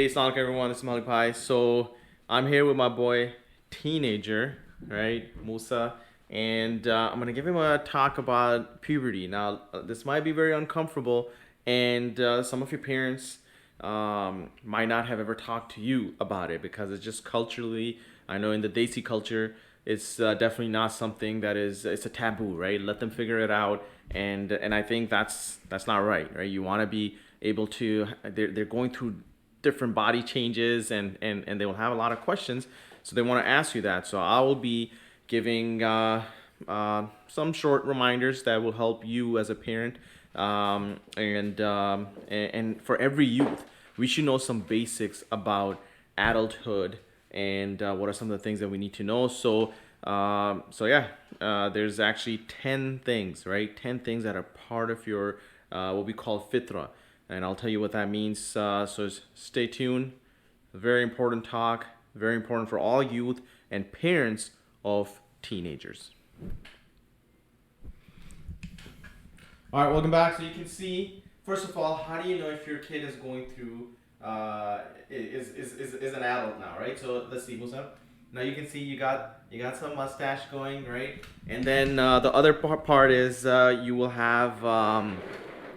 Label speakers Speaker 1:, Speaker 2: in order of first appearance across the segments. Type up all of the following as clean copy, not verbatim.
Speaker 1: Assalamu alaikum everyone, this is Malik Bhai. So I'm here with my boy, teenager, right, Musa, and I'm gonna give him a talk about puberty. Now, this might be very uncomfortable, and some of your parents might not have ever talked to you about it because it's just culturally. I know in the Desi culture, it's definitely not something that is it's a taboo, right? Let them figure it out, and I think that's not right, right? You want to be able to. They're going through different body changes and they will have a lot of questions, so they want to ask you that. So I will be giving some short reminders that will help you as a parent, and for every youth we should know some basics about adulthood and what are some of the things that we need to know. There's actually 10 things, right? 10 things that are part of your what we call fitra, and I'll tell you what that means. Stay tuned. Very important talk. Very important for all youth and parents of teenagers. All right, welcome back. So you can see, first of all, how do you know if your kid is going through is an adult now, right? So let's see, what's up? Now you can see you got some mustache going, right? And then the other part is you will have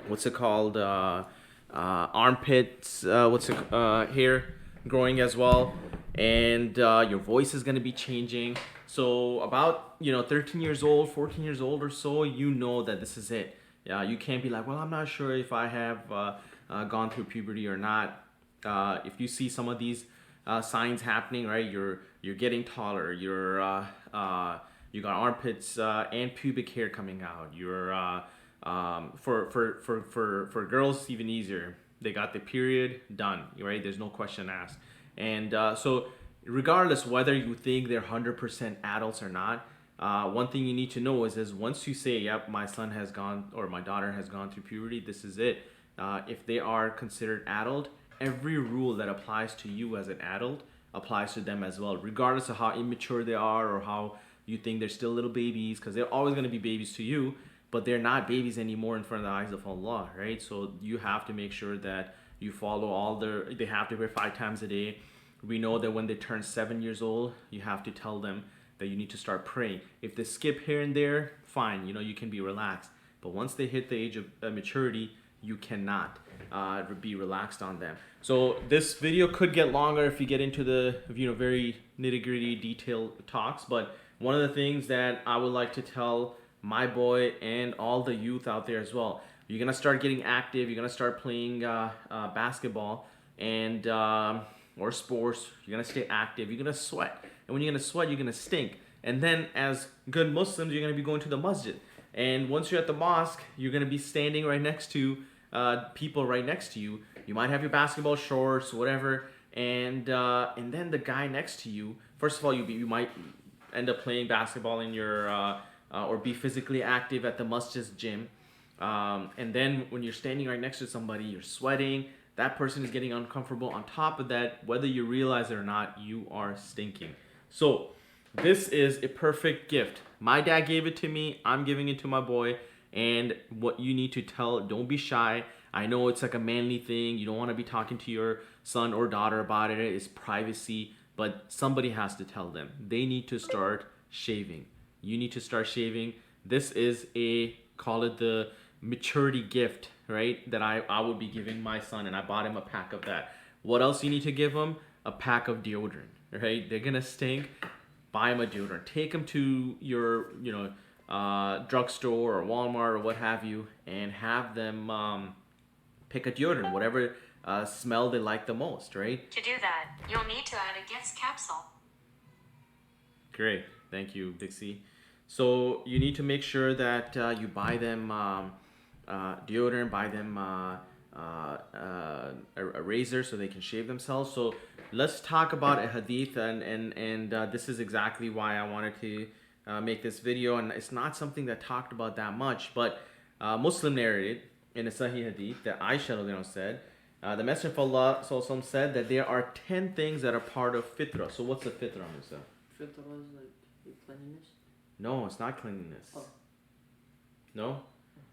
Speaker 1: what's it called? Armpits. Hair growing as well, and your voice is gonna be changing. So about 13 years old, 14 years old or so, you know that this is it. Yeah, you can't be like, well, I'm not sure if I have gone through puberty or not. If you see some of these signs happening, right? You're getting taller. You got armpits and pubic hair coming out. For girls, even easier. They got the period done, right? There's no question asked. And so regardless whether you think they're 100% adults or not, one thing you need to know is once you say, yep, my son has gone or my daughter has gone through puberty, this is it. If they are considered adult, every rule that applies to you as an adult applies to them as well, regardless of how immature they are or how you think they're still little babies, because they're always going to be babies to you, but they're not babies anymore in front of the eyes of Allah, right? So you have to make sure that you follow they have to pray 5 times a day. We know that when they turn 7 years old, you have to tell them that you need to start praying. If they skip here and there, fine, you can be relaxed. But once they hit the age of maturity, you cannot be relaxed on them. So this video could get longer if you get into the very nitty-gritty detailed talks, but one of the things that I would like to tell my boy and all the youth out there as well, you're gonna start getting active. You're gonna start playing basketball and or sports. You're gonna stay active. You're gonna sweat, and when you're gonna sweat, you're gonna stink. And then, as good Muslims, you're gonna be going to the masjid. And once you're at the mosque, you're gonna be standing right next to people right next to you. You might have your basketball shorts, whatever, and then the guy next to you. First of all, you might end up playing basketball in your or be physically active at the masjid's gym. And then when you're standing right next to somebody, you're sweating. That person is getting uncomfortable. On top of that, whether you realize it or not, you are stinking. So this is a perfect gift. My dad gave it to me. I'm giving it to my boy. And what you need to tell, don't be shy. I know it's like a manly thing. You don't want to be talking to your son or daughter about it. It's privacy. But somebody has to tell them. They need to start shaving. You need to start shaving. This is call it the maturity gift, right? That I would be giving my son, and I bought him a pack of that. What else you need to give him? A pack of deodorant, right? They're gonna stink. Buy him a deodorant. Take him to your, drugstore or Walmart or what have you, and have them pick a deodorant, whatever smell they like the most, right?
Speaker 2: To do that, you'll need to add a gift capsule.
Speaker 1: Great, thank you, Dixie. So you need to make sure that you buy them deodorant, buy them a razor so they can shave themselves. So let's talk about a hadith, and this is exactly why I wanted to make this video. And it's not something that talked about that much, but Muslim narrated in a Sahih hadith that Aisha said, the Messenger of Allah said that there are 10 things that are part of fitra. So what's the fitra, Musa?
Speaker 3: Fitra is like cleanliness?
Speaker 1: No, it's not cleanliness.
Speaker 3: Oh.
Speaker 1: No?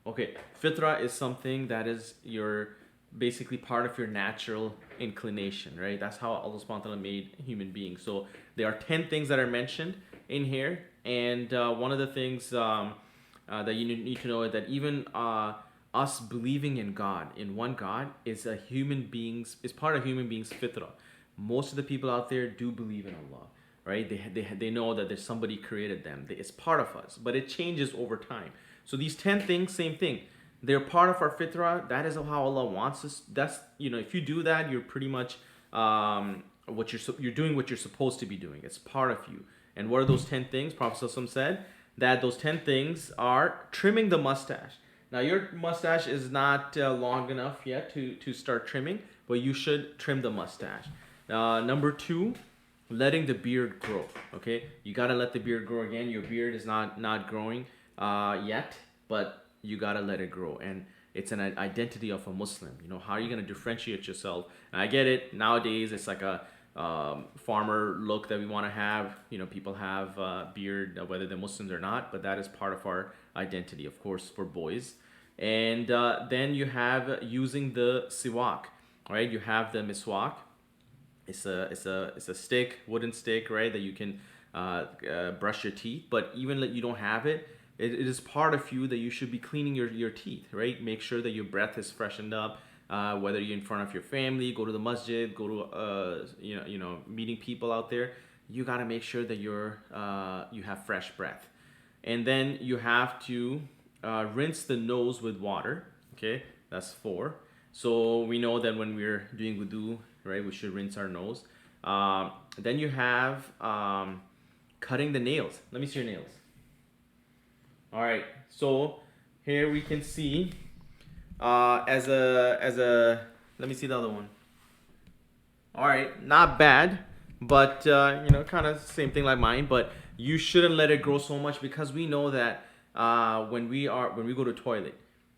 Speaker 1: Okay, fitra is something that is your basically part of your natural inclination, right? That's how Allah subhanahu wa ta'ala made human beings. So there are 10 things that are mentioned in here. And one of the things that you need to know is that even us believing in God, in one God, is part of human beings' fitra. Most of the people out there do believe in Allah, right? They know that there's somebody created them. It's part of us, but it changes over time. So these 10 things, same thing. They're part of our fitra. That is how Allah wants us. That's, if you do that, you're pretty much you're doing what you're supposed to be doing. It's part of you. And what are those 10 things? Prophet ﷺ said that those 10 things are trimming the mustache. Now your mustache is not long enough yet to start trimming, but you should trim the mustache. Number 2, letting the beard grow. Okay, you gotta let the beard grow again. Your beard is not growing yet, but you gotta let it grow, and it's an identity of a Muslim. How are you gonna differentiate yourself? And I get it. Nowadays, it's like a farmer look that we want to have. People have beard, whether they're Muslims or not, but that is part of our identity, of course, for boys. And then you have using the siwak, right? You have the miswak. It's a stick, wooden stick, right, that you can brush your teeth. But even if you don't have it, it is part of you that you should be cleaning your teeth, right? Make sure that your breath is freshened up. Whether you're in front of your family, go to the masjid, go to meeting people out there, you gotta make sure that you have fresh breath. And then you have to rinse the nose with water. Okay, that's 4. So we know that when we're doing wudu, right, we should rinse our nose. Then you have cutting the nails. Let me see your nails. All right, so here we can see as a let me see the other one. All right, not bad, but kind of same thing like mine. But you shouldn't let it grow so much, because we know that when we go to toilet,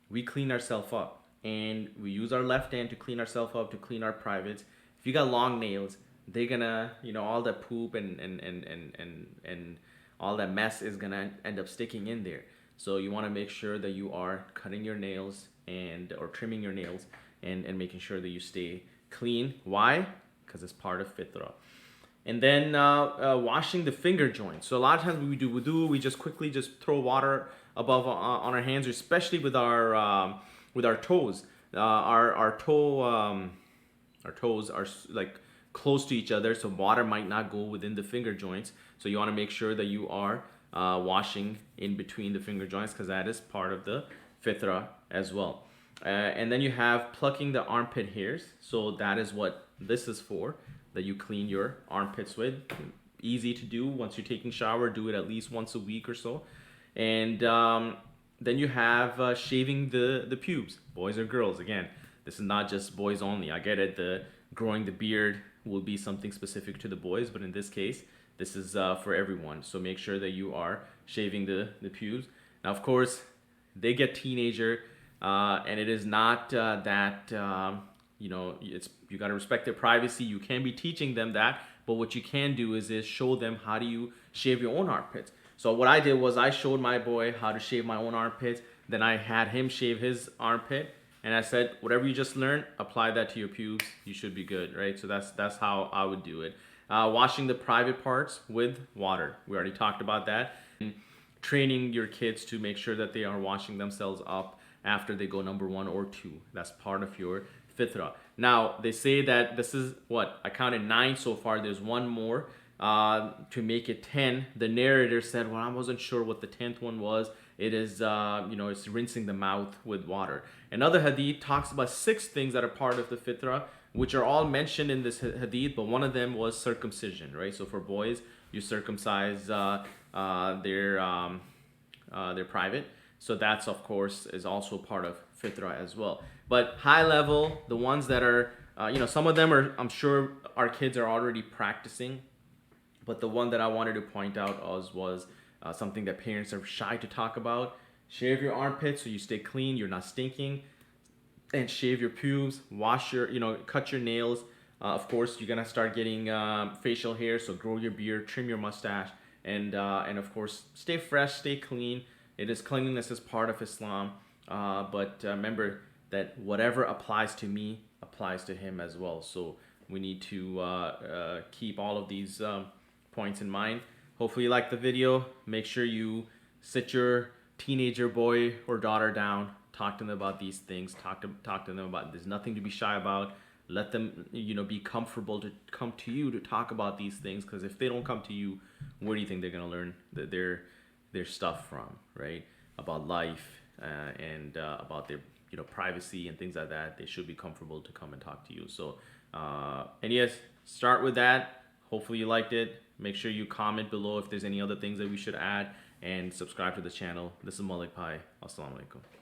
Speaker 1: we clean ourselves up, and we use our left hand to clean ourselves up, to clean our privates. If you got long nails, they're gonna, all that poop and all that mess is gonna end up sticking in there. So you want to make sure that you are cutting your nails or trimming your nails and making sure that you stay clean. Why? Because it's part of fitra. And then washing the finger joints. So a lot of times when we do wudu, we just quickly throw water above on our hands, especially with our toes. Our toes are like close to each other, so water might not go within the finger joints. So you want to make sure that you are washing in between the finger joints, because that is part of the fitra as well. And then you have plucking the armpit hairs. So that is what this is for, that you clean your armpits with. Easy to do. Once you're taking shower, do it at least once a week or so. And then you have shaving the pubes, boys or girls. Again, this is not just boys only. I get it. Growing the beard will be something specific to the boys, but in this case, this is for everyone. So make sure that you are shaving the pubes. Now, of course, they get teenager, and it is not that you got to respect their privacy. You can be teaching them that, but what you can do is show them how do you shave your own armpits. So what I did was I showed my boy how to shave my own armpits. Then I had him shave his armpit, and I said, whatever you just learned, apply that to your pubes. You should be good, right? So that's how I would do it. Washing the private parts with water. We already talked about that. And training your kids to make sure that they are washing themselves up after they go number 1 or 2. That's part of your fitra. Now, they say that this is I counted 9 so far. There's one more to make it 10. The narrator said, well, I wasn't sure what the 10th one was. It is, it's rinsing the mouth with water. Another hadith talks about 6 things that are part of the fitra, which are all mentioned in this hadith, but one of them was circumcision, right? So for boys, you circumcise their private. So that's, of course, is also part of fitra as well. But high level, the ones that are, some of them are, I'm sure our kids are already practicing. But the one that I wanted to point out was something that parents are shy to talk about. Shave your armpits so you stay clean, you're not stinking. And shave your pubes, cut your nails. Of course, you're gonna start getting facial hair, so grow your beard, trim your mustache, and of course, stay fresh, stay clean. Cleanliness is part of Islam, but remember, that whatever applies to me applies to him as well. So we need to keep all of these points in mind. Hopefully you like the video. Make sure you sit your teenager boy or daughter down, talk to them about these things, talk to them about, there's nothing to be shy about. Let them, be comfortable to come to you to talk about these things, because if they don't come to you, where do you think they're going to learn their stuff from, right? About life and about their privacy and things like that. They should be comfortable to come and talk to you. So and yes, start with that. Hopefully you liked it. Make sure you comment below if there's any other things that we should add, and subscribe to the channel. This is Malik Bhai. Assalamu alaikum.